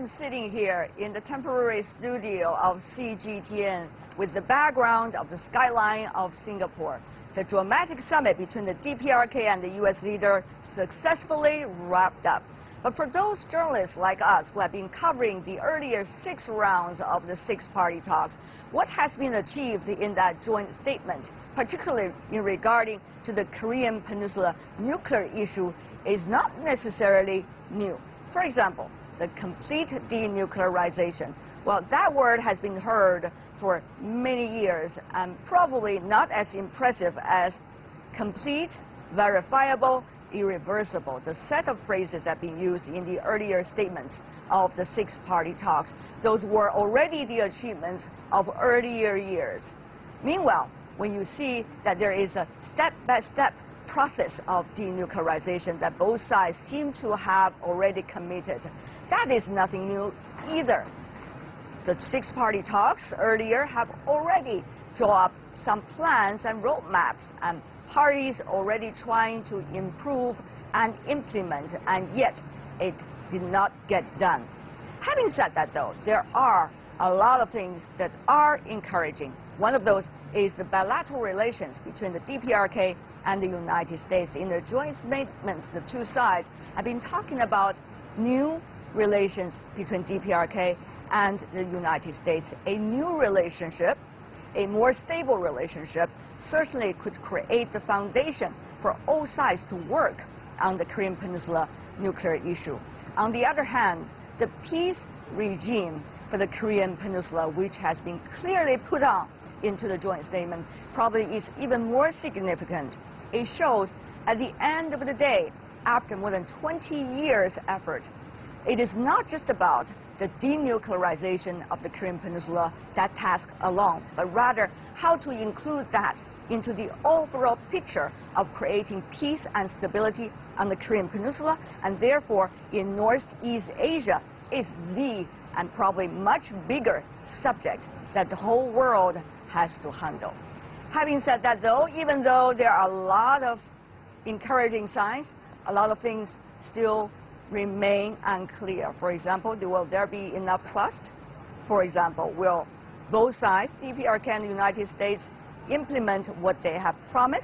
I'm sitting here in the temporary studio of CGTN with the background of the skyline of Singapore. The dramatic summit between the DPRK and the U.S. leader successfully wrapped up. But for those journalists like us who have been covering the earlier 6 rounds of the 6-party talks, what has been achieved in that joint statement, particularly in regarding to the Korean Peninsula nuclear issue, is not necessarily new. For example, the complete denuclearization. Well, that word has been heard for many years and probably not as impressive as complete, verifiable, irreversible, the set of phrases that have been used in the earlier statements of the 6-party talks. Those were already the achievements of earlier years. Meanwhile, when you see that there is a step-by-step process of denuclearization that both sides seem to have already committed, that is nothing new either. The 6-party talks earlier have already drawn up some plans and roadmaps, and parties already trying to improve and implement, and yet it did not get done. Having said that, though, there are a lot of things that are encouraging. One of those is the bilateral relations between the DPRK and the United States. In their joint statements, the two sides have been talking about new relations between DPRK and the United States. A new relationship, a more stable relationship, certainly could create the foundation for all sides to work on the Korean Peninsula nuclear issue. On the other hand, the peace regime for the Korean Peninsula, which has been clearly put on into the joint statement, probably is even more significant. It shows at the end of the day, after more than 20 years' effort, it is not just about the denuclearization of the Korean Peninsula, that task alone, but rather how to include that into the overall picture of creating peace and stability on the Korean Peninsula, and therefore in Northeast Asia is the and probably much bigger subject that the whole world has to handle. Having said that, though, even though there are a lot of encouraging signs, a lot of things still remain unclear. For example, will there be enough trust? For example, will both sides, DPRK and the United States, implement what they have promised?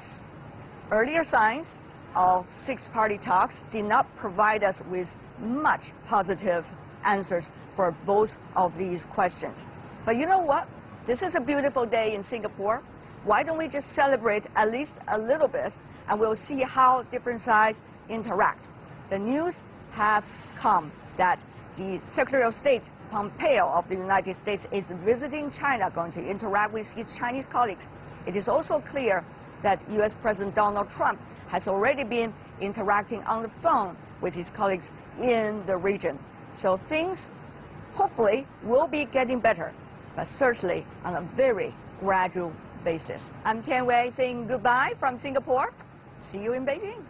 Earlier signs of 6-party talks did not provide us with much positive answers for both of these questions. But you know what? This is a beautiful day in Singapore. Why don't we just celebrate at least a little bit, and we'll see how different sides interact. The news have come that the Secretary of State Pompeo of the United States is visiting China, going to interact with his Chinese colleagues. It is also clear that U.S. President Donald Trump has already been interacting on the phone with his colleagues in the region. So things hopefully will be getting better, but certainly on a very gradual basis. I'm Tian Wei saying goodbye from Singapore. See you in Beijing.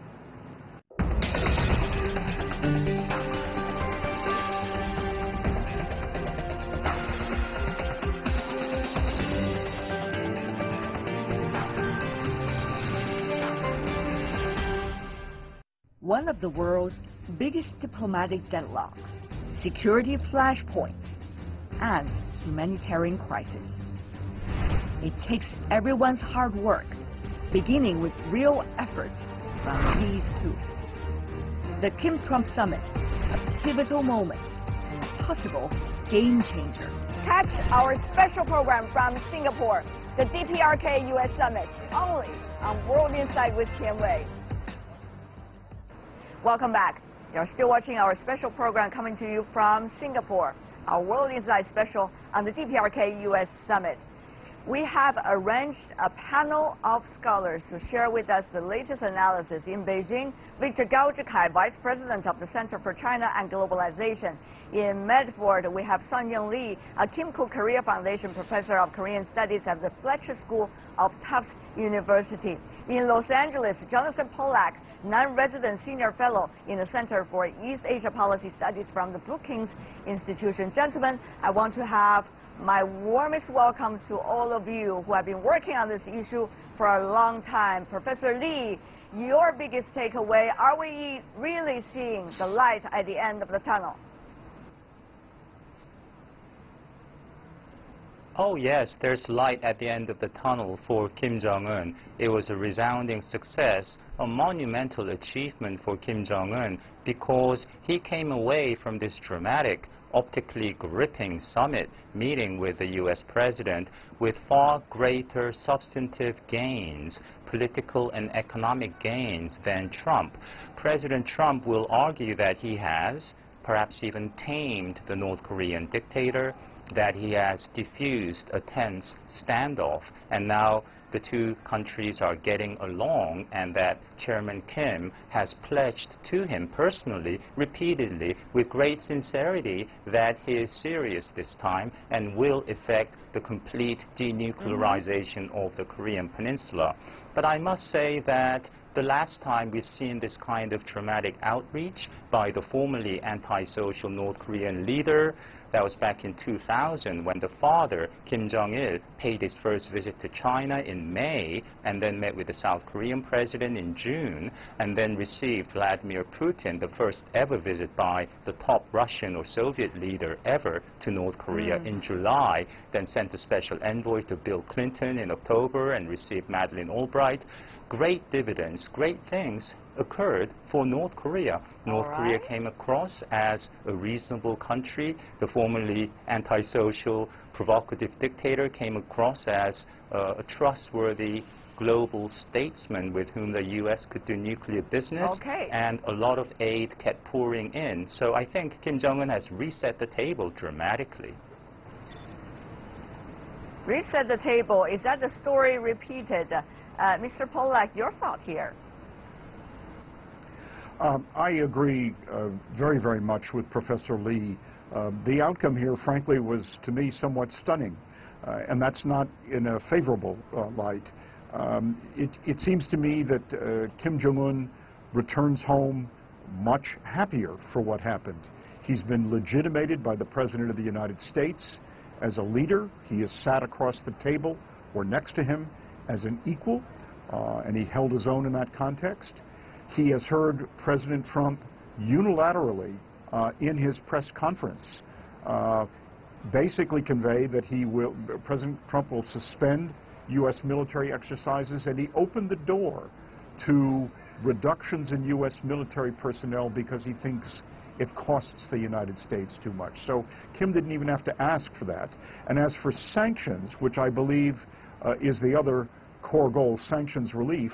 One of the world's biggest diplomatic deadlocks, security flashpoints, and humanitarian crisis. It takes everyone's hard work, beginning with real efforts from these two. The Kim-Trump summit, a pivotal moment, a possible game changer. Catch our special program from Singapore, the DPRK-US summit, only on World Insight with Tian Wei. Welcome back. You're still watching our special program coming to you from Singapore, our World Insight special on the DPRK-US Summit. We have arranged a panel of scholars to share with us the latest analysis in Beijing. Victor Gao Zhikai, Vice President of the Center for China and Globalization. In Medford, we have Sun-Young Lee, a Kim Korea Foundation Professor of Korean Studies at the Fletcher School of Tufts University. In Los Angeles, Jonathan Pollock, non-resident senior fellow in the Center for East Asia Policy Studies from the Brookings Institution. Gentlemen, I want to have my warmest welcome to all of you who have been working on this issue for a long time. Professor Lee, your biggest takeaway, are we really seeing the light at the end of the tunnel? Oh yes, there's light at the end of the tunnel for Kim Jong-un. It was a resounding success, a monumental achievement for Kim Jong-un, because he came away from this dramatic, optically gripping summit meeting with the U.S. president with far greater substantive gains, political and economic gains, than Trump. President Trump will argue that he has perhaps even tamed the North Korean dictator, that he has diffused a tense standoff, and now the two countries are getting along, and that Chairman Kim has pledged to him personally, repeatedly, with great sincerity, that he is serious this time and will effect the complete denuclearization of the Korean Peninsula. But I must say that the last time we've seen this kind of dramatic outreach by the formerly antisocial North Korean leader, that was back in 2000, when the father, Kim Jong-il, paid his first visit to China in May, and then met with the South Korean president in June, and then received Vladimir Putin, the first ever visit by the top Russian or Soviet leader ever to North Korea in July, then sent a special envoy to Bill Clinton in October and received Madeleine Albright. Great dividends, great things occurred for North Korea. North Korea came across as a reasonable country. The formerly antisocial, provocative dictator came across as a trustworthy global statesman with whom the U.S. could do nuclear business, and a lot of aid kept pouring in. So I think Kim Jong-un has reset the table dramatically. Reset the table. Is that the story repeated? Mr. Pollock, your thought here? I agree very, very much with Professor Lee. The outcome here, frankly, was to me somewhat stunning, and that's not in a favorable light. It seems to me that Kim Jong-un returns home much happier for what happened. He's been legitimated by the President of the United States as a leader. He has sat across the table or next to him as an equal, and he held his own in that context. He has heard President Trump unilaterally in his press conference basically convey that President Trump will suspend U.S. military exercises, and he opened the door to reductions in U.S. military personnel because he thinks it costs the United States too much. So Kim didn't even have to ask for that. And as for sanctions, which I believe is the other core goal, sanctions relief,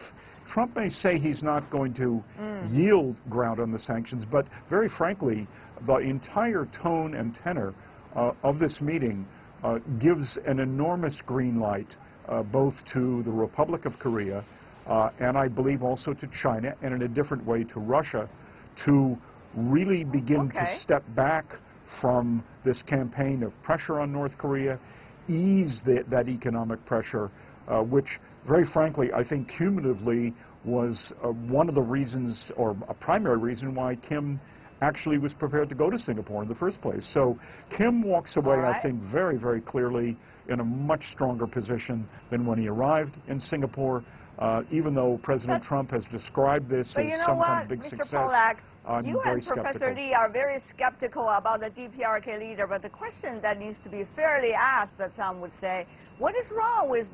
Trump may say he's not going to yield ground on the sanctions, but very frankly, the entire tone and tenor of this meeting gives an enormous green light both to the Republic of Korea and I believe also to China, and in a different way to Russia, to really begin to step back from this campaign of pressure on North Korea, ease that economic pressure, which very frankly I think cumulatively was one of the reasons, or a primary reason, why Kim actually was prepared to go to Singapore in the first place. So Kim walks away, I think, very, very clearly in a much stronger position than when he arrived in Singapore, even though President Trump has described this as some kind of big success. Pollock, I'm you very and Professor skeptical. Lee are very skeptical about the DPRK leader, but the question that needs to be fairly asked, that some would say, what is wrong with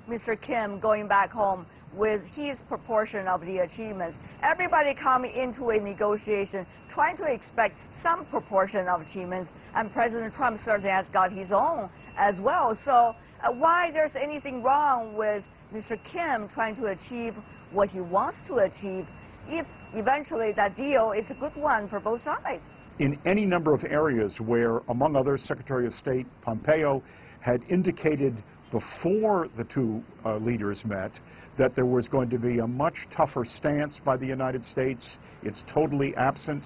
Mr. Kim going back home with his proportion of the achievements? Everybody come into a negotiation trying to expect some proportion of achievements, and President Trump certainly has got his own as well. So why there's anything wrong with Mr. Kim trying to achieve what he wants to achieve if eventually that deal is a good one for both sides? In any number of areas where, among others, Secretary of State Pompeo had indicated before the two leaders met that there was going to be a much tougher stance by the United States. It's totally absent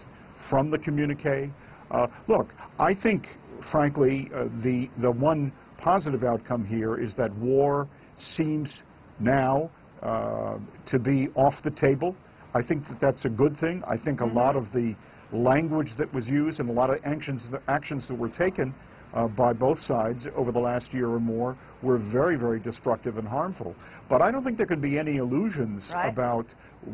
from the communique. Look, I think, frankly, the one positive outcome here is that war seems now to be off the table. I think that that's a good thing. I think a lot of the language that was used and a lot of actions that were taken by both sides over the last year or more were very, very destructive and harmful. But I don't think there could be any illusions about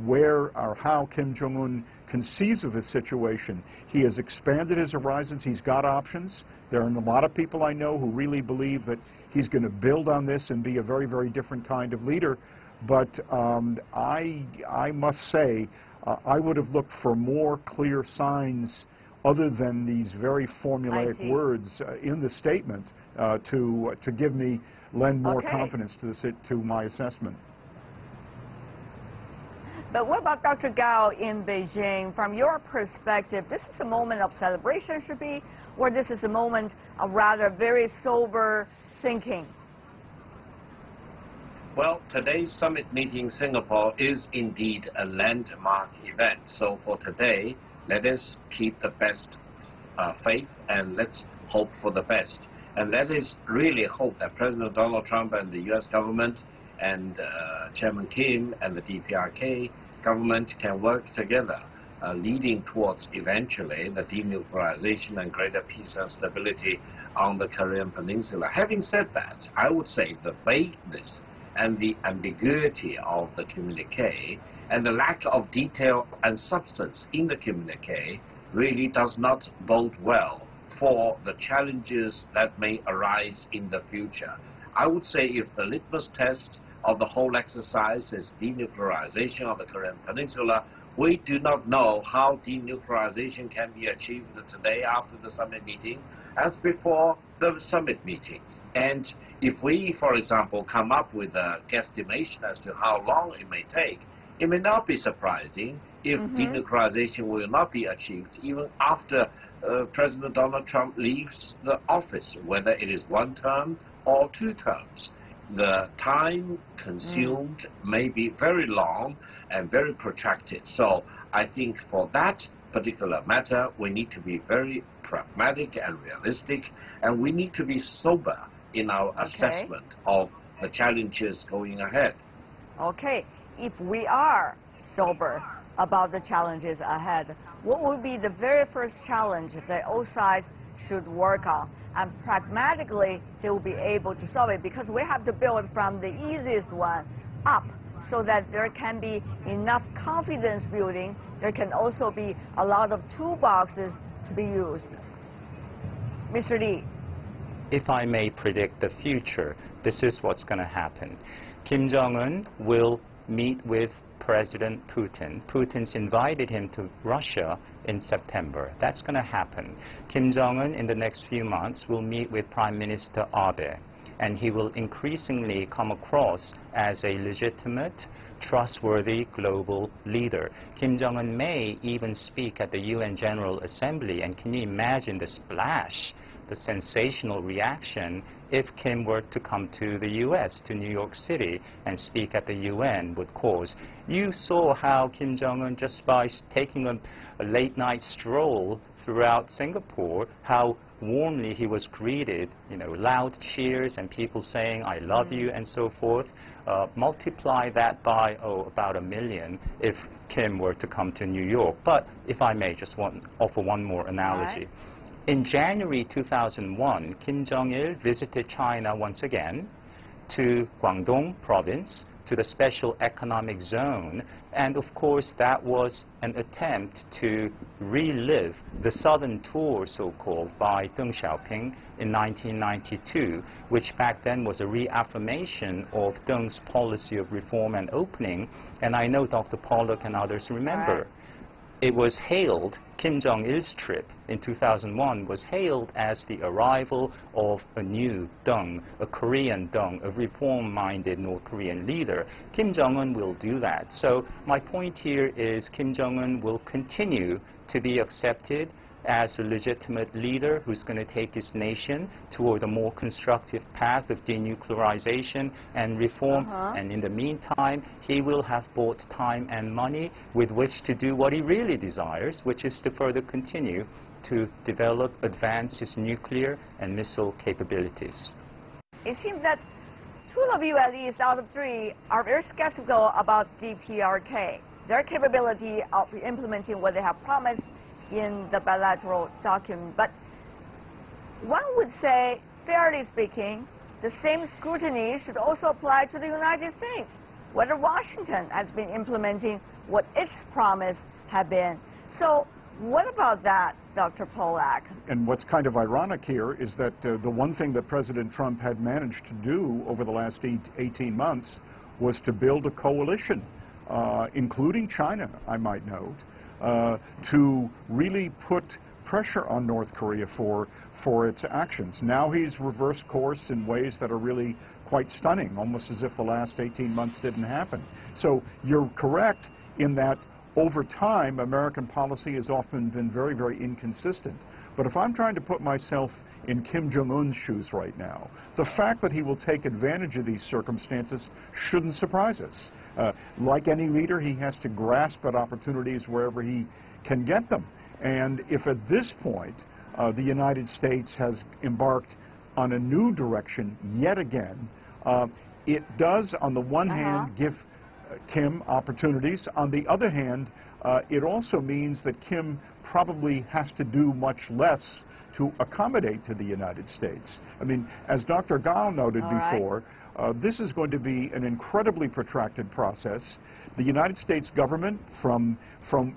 where or how Kim Jong-un conceives of his situation. He has expanded his horizons. He's got options. There are a lot of people I know who really believe that He's going to build on this and be a very, very different kind of leader. But I must say, I would have looked for more clear signs other than these very formulaic words in the statement to lend more confidence to my assessment. But what about Dr. Gao in Beijing? From your perspective, this is a moment of celebration, should be, or this is a moment of rather very sober thinking? Well, today's summit meeting in Singapore is indeed a landmark event. So for today, let us keep the best faith and let's hope for the best. And let us really hope that President Donald Trump and the U.S. government and Chairman Kim and the DPRK government can work together, leading towards eventually the denuclearization and greater peace and stability on the Korean Peninsula. Having said that, I would say the vagueness and the ambiguity of the communique and the lack of detail and substance in the communique really does not bode well for the challenges that may arise in the future. I would say if the litmus test of the whole exercise is denuclearization of the Korean Peninsula, we do not know how denuclearization can be achieved today after the summit meeting as before the summit meeting. And if we, for example, come up with a guesstimation as to how long it may take, it may not be surprising if denuclearization will not be achieved even after President Donald Trump leaves the office, whether it is 1 term or 2 terms. The time consumed may be very long and very protracted. So I think for that particular matter, we need to be very pragmatic and realistic, and we need to be sober in our assessment of the challenges going ahead. Okay, if we are sober about the challenges ahead, what would be the very first challenge that all sides should work on? And pragmatically, they will be able to solve it, because we have to build from the easiest one up so that there can be enough confidence building. There can also be a lot of toolboxes to be used. Mr. Lee. If I may predict the future, this is what's going to happen. Kim Jong-un will meet with President Putin. Putin's invited him to Russia in September. That's going to happen. Kim Jong-un in the next few months will meet with Prime Minister Abe, and he will increasingly come across as a legitimate, trustworthy global leader. Kim Jong-un may even speak at the UN General Assembly, and can you imagine the splash, the sensational reaction if Kim were to come to the U.S., to New York City, and speak at the UN would cause. You saw how Kim Jong-un, just by taking a late-night stroll throughout Singapore, how warmly he was greeted, you know, loud cheers and people saying, "I love you," and so forth. Multiply that by, about 1 million if Kim were to come to New York. But if I may just offer one more analogy. Right. In January 2001, Kim Jong-il visited China once again to Guangdong province, to the special economic zone, and of course that was an attempt to relive the southern tour, so-called, by Deng Xiaoping in 1992, which back then was a reaffirmation of Deng's policy of reform and opening, and I know Dr. Pollock and others remember. Right. It was hailed, Kim Jong-il's trip in 2001 was hailed as the arrival of a new Deng, a Korean Deng, a reform-minded North Korean leader. Kim Jong-un will do that. So my point here is Kim Jong-un will continue to be accepted as a legitimate leader who's going to take his nation toward a more constructive path of denuclearization and reform. And in the meantime, he will have bought time and money with which to do what he really desires, which is to further continue to develop, advance his nuclear and missile capabilities. It seems that 2 of you, at least out of 3, are very skeptical about DPRK, their capability of implementing what they have promised in the bilateral document. But one would say, fairly speaking, the same scrutiny should also apply to the United States, whether Washington has been implementing what its promise had been. So what about that? Dr. Pollock. And what's kind of ironic here is that the one thing that President Trump had managed to do over the last 18 months was to build a coalition, including China, I might note, to really put pressure on North Korea for its actions. Now he's reversed course in ways that are really quite stunning, almost as if the last 18 months didn't happen. So you're correct in that over time, American policy has often been very, very inconsistent. But if I'm trying to put myself in Kim Jong-un's shoes right now, the fact that he will take advantage of these circumstances shouldn't surprise us. Like any leader, he has to grasp at opportunities wherever he can get them. And if at this point the United States has embarked on a new direction yet again, it does, on the one hand, give Kim opportunities. On the other hand, it also means that Kim probably has to do much less to accommodate to the United States. I mean, as Dr. Gao noted before, this is going to be an incredibly protracted process. The United States government, from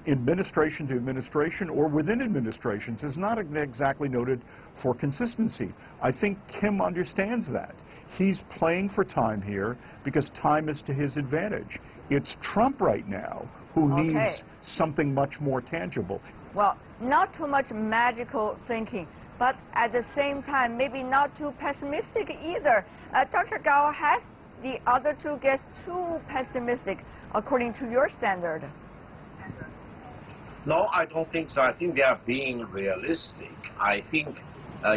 administration to administration or within administrations, is not exactly noted for consistency. I think Kim understands that. He's playing for time here because time is to his advantage. It's Trump right now who needs something much more tangible. Well, not too much magical thinking, but at the same time, maybe not too pessimistic either. Dr. Gao, has the other two guessed too pessimistic according to your standard? No, I don't think so. I think they are being realistic. I think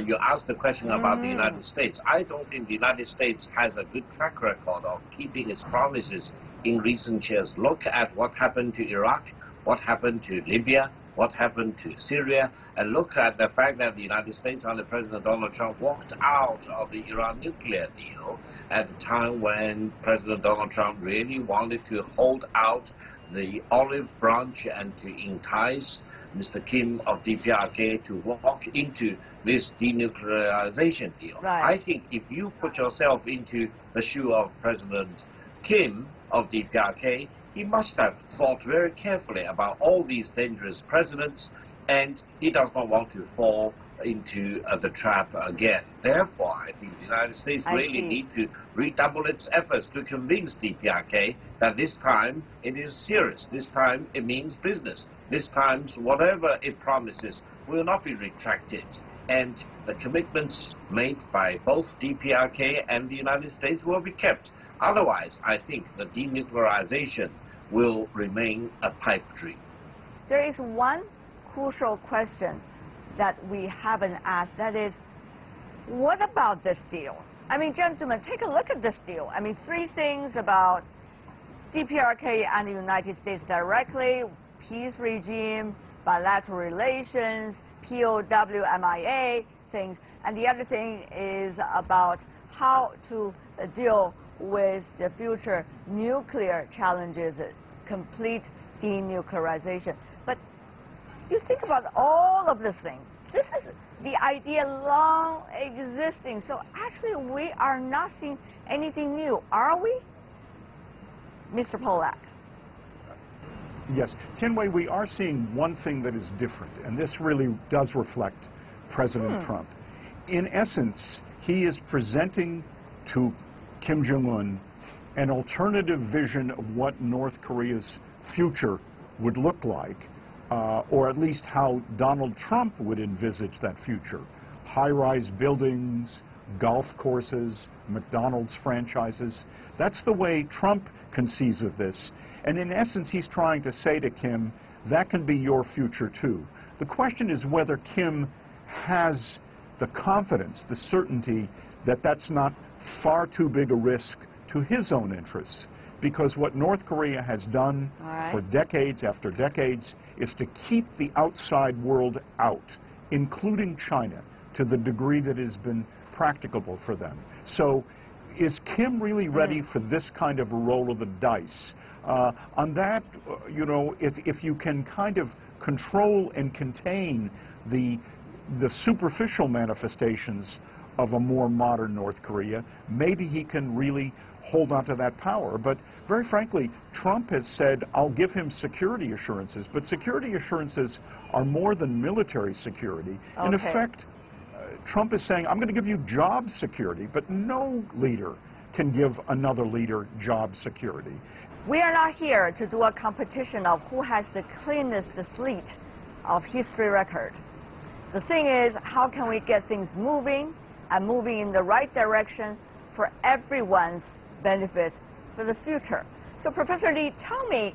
you asked the question about the United States. I don't think the United States has a good track record of keeping its promises in recent years. Look at what happened to Iraq, what happened to Libya, what happened to Syria, and look at the fact that the United States under President Donald Trump walked out of the Iran nuclear deal at a time when President Donald Trump really wanted to hold out the olive branch and to entice Mr. Kim of DPRK to walk into this denuclearization deal. Right. I think if you put yourself into the shoe of President Kim of DPRK, he must have thought very carefully about all these dangerous precedents, and he does not want to fall into the trap again. Therefore, I think the United States really need to redouble its efforts to convince DPRK that this time it is serious. This time it means business. This time whatever it promises will not be retracted. And the commitments made by both DPRK and the United States will be kept. Otherwise, I think the denuclearization will remain a pipe dream. There is one crucial question that we haven't asked, that is, what about this deal? I mean, gentlemen, take a look at this deal. I mean, three things about DPRK and the United States directly: peace regime, bilateral relations, POW, MIA things. And the other thing is about how to deal with the future nuclear challenges, complete denuclearization. But you think about all of this thing. This is the idea long existing. So actually we are not seeing anything new, are we? Mr. Pollock. Yes. Tian Wei, we are seeing one thing that is different, and this really does reflect President Trump. In essence, he is presenting to Kim Jong-un an alternative vision of what North Korea's future would look like, or at least how Donald Trump would envisage that future. High-rise buildings, golf courses, McDonald's franchises. That's the way Trump conceives of this. And in essence, he's trying to say to Kim, that can be your future too. The question is whether Kim has the confidence, the certainty that that's not far too big a risk to his own interests. Because what North Korea has done for decades after decades is to keep the outside world out, including China, to the degree that has been practicable for them. So is Kim really ready for this kind of a roll of the dice? On that, you know, if you can kind of control and contain the superficial manifestations of a more modern North Korea, maybe he can really hold on to that power. But very frankly, Trump has said, I'll give him security assurances, but security assurances are more than military security. Okay. In effect, Trump is saying, I'm going to give you job security, but no leader can give another leader job security. We are not here to do a competition of who has the cleanest slate of history record. The thing is, how can we get things moving and moving in the right direction for everyone's benefit for the future? So Professor Lee, tell me,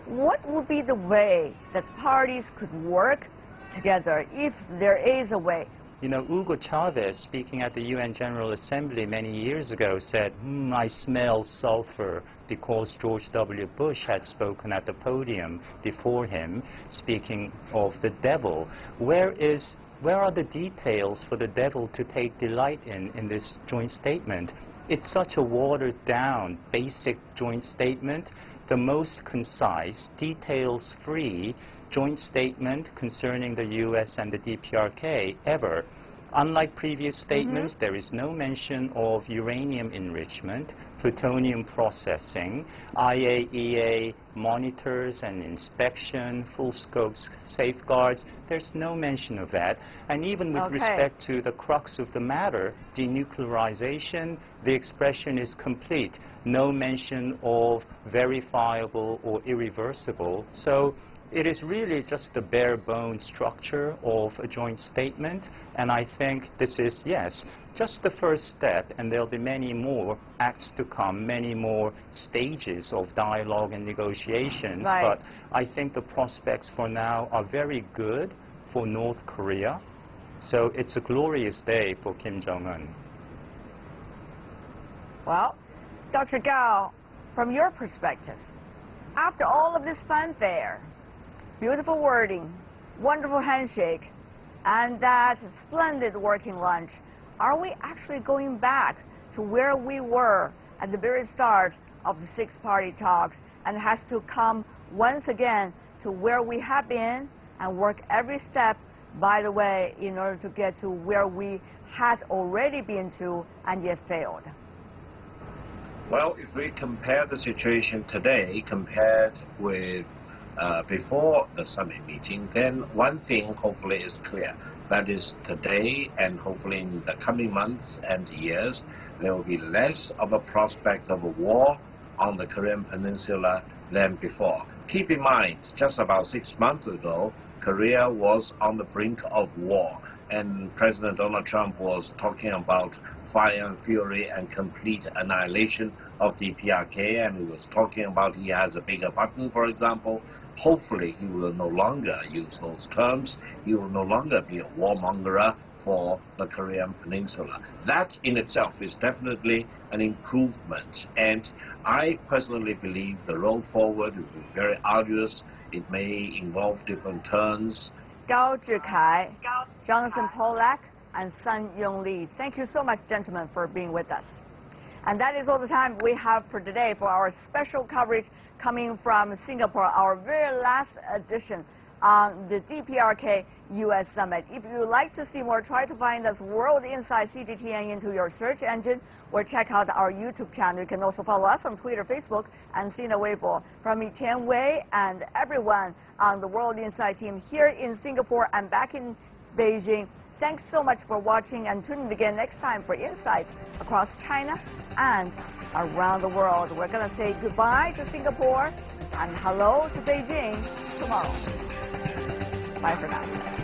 what would be the way that parties could work together, if there is a way? You know, Hugo Chavez, speaking at the UN General Assembly many years ago, said, I smell sulfur, because George W. Bush had spoken at the podium before him, speaking of the devil. Where are the details for the devil to take delight in this joint statement? It's such a watered-down, basic joint statement, the most concise, details-free joint statement concerning the U.S. and the DPRK ever. Unlike previous statements, there is no mention of uranium enrichment, plutonium processing, IAEA monitors and inspection, full-scope safeguards. There's no mention of that. And even with respect to the crux of the matter, denuclearization, the expression is complete. No mention of verifiable or irreversible. So it is really just the bare bones structure of a joint statement, and I think this is, yes, just the first step, and there'll be many more acts to come, many more stages of dialogue and negotiations. Right. But I think the prospects for now are very good for North Korea. So it's a glorious day for Kim Jong-un. Well, Dr. Gao, from your perspective, after all of this fanfare, beautiful wording, wonderful handshake, and that splendid working lunch, are we actually going back to where we were at the very start of the six-party talks, and has to come once again to where we have been and work every step by the way in order to get to where we had already been to and yet failed? Well, if we compare the situation today compared with before the summit meeting, then one thing hopefully is clear. That is, today and hopefully in the coming months and years, there will be less of a prospect of a war on the Korean Peninsula than before. Keep in mind, just about 6 months ago, Korea was on the brink of war, and President Donald Trump was talking about fire and fury and complete annihilation of DPRK, and he was talking about he has a bigger button, for example. Hopefully he will no longer use those terms. He will no longer be a warmonger for the Korean Peninsula. That in itself is definitely an improvement, and I personally believe the road forward will be very arduous. It may involve different turns. Gao Zhikai, Jonathan Pollock, and Sun Yong Lee. Thank you so much, gentlemen, for being with us. And that is all the time we have for today for our special coverage coming from Singapore, our very last edition on the DPRK-US Summit. If you would like to see more, try to find us World Insight CGTN into your search engine, or check out our YouTube channel. You can also follow us on Twitter, Facebook, and Sina Weibo. From me, Tian Wei, and everyone on the World Insight team here in Singapore and back in Beijing, thanks so much for watching, and tune in again next time for insights across China and around the world. We're going to say goodbye to Singapore and hello to Beijing tomorrow. Bye for now.